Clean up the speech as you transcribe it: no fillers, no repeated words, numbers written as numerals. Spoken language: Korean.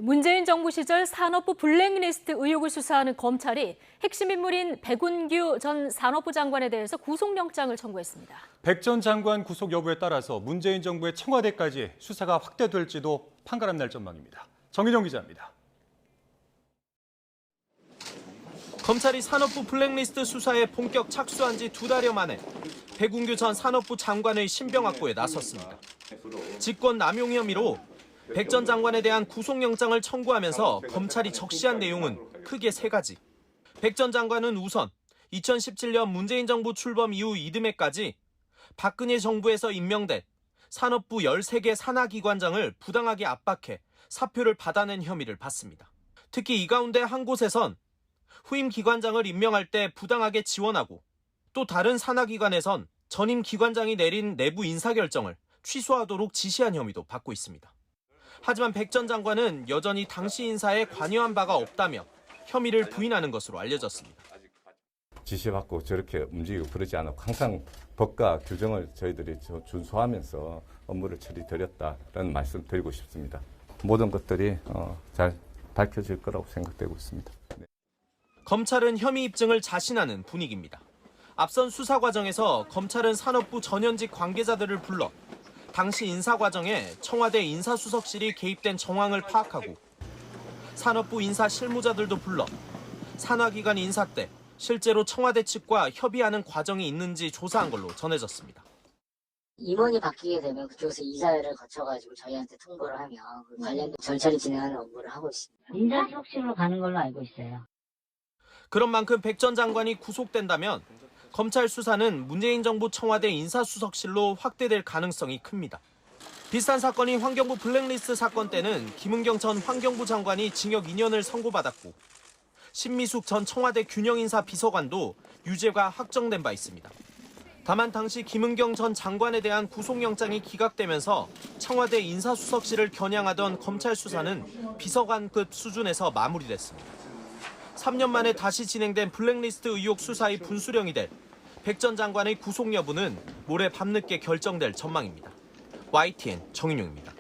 문재인 정부 시절 산업부 블랙리스트 의혹을 수사하는 검찰이 핵심 인물인 백운규 전 산업부 장관에 대해서 구속영장을 청구했습니다. 백 전 장관 구속 여부에 따라서 문재인 정부의 청와대까지 수사가 확대될지도 판가름 날 전망입니다. 정희정 기자입니다. 검찰이 산업부 블랙리스트 수사에 본격 착수한 지 2달여 만에 백운규 전 산업부 장관의 신병 확보에 나섰습니다. 직권 남용 혐의로 백 전 장관에 대한 구속영장을 청구하면서 검찰이 적시한 내용은 크게 3가지. 백 전 장관은 우선 2017년 문재인 정부 출범 이후 이듬해까지 박근혜 정부에서 임명된 산업부 13개 산하기관장을 부당하게 압박해 사표를 받아낸 혐의를 받습니다. 특히 이 가운데 한 곳에선 후임 기관장을 임명할 때 부당하게 지원하고 또 다른 산하기관에선 전임 기관장이 내린 내부 인사결정을 취소하도록 지시한 혐의도 받고 있습니다. 하지만 백 전 장관은 여전히 당시 인사에 관여한 바가 없다며 혐의를 부인하는 것으로 알려졌습니다. 지시받고 저렇게 움직이고 그러지 않았고 항상 법과 규정을 저희들이 준수하면서 업무를 처리드렸다라는 말씀 드리고 싶습니다. 모든 것들이 잘 밝혀질 거라고 생각되고 있습니다. 네. 검찰은 혐의 입증을 자신하는 분위기입니다. 앞선 수사 과정에서 검찰은 산업부 전현직 관계자들을 불러 당시 인사 과정에 청와대 인사수석실이 개입된 정황을 파악하고 산업부 인사 실무자들도 불러 산하기관 인사 때 실제로 청와대 측과 협의하는 과정이 있는지 조사한 걸로 전해졌습니다. 임원이 바뀌게 되면 그쪽에서 이사회를 거쳐가지고 저희한테 통보를 하면 그 관련된 절차를 진행하는 업무를 하고 있습니다. 인사수석실로 가는 걸로 알고 있어요. 그런 만큼 백 전 장관이 구속된다면 검찰 수사는 문재인 정부 청와대 인사수석실로 확대될 가능성이 큽니다. 비슷한 사건이 환경부 블랙리스트 사건 때는 김은경 전 환경부 장관이 징역 2년을 선고받았고 신미숙 전 청와대 균형인사 비서관도 유죄가 확정된 바 있습니다. 다만 당시 김은경 전 장관에 대한 구속영장이 기각되면서 청와대 인사수석실을 겨냥하던 검찰 수사는 비서관급 수준에서 마무리됐습니다. 3년 만에 다시 진행된 블랙리스트 의혹 수사의 분수령이 될 백 전 장관의 구속 여부는 모레 밤늦게 결정될 전망입니다. YTN 정인용입니다.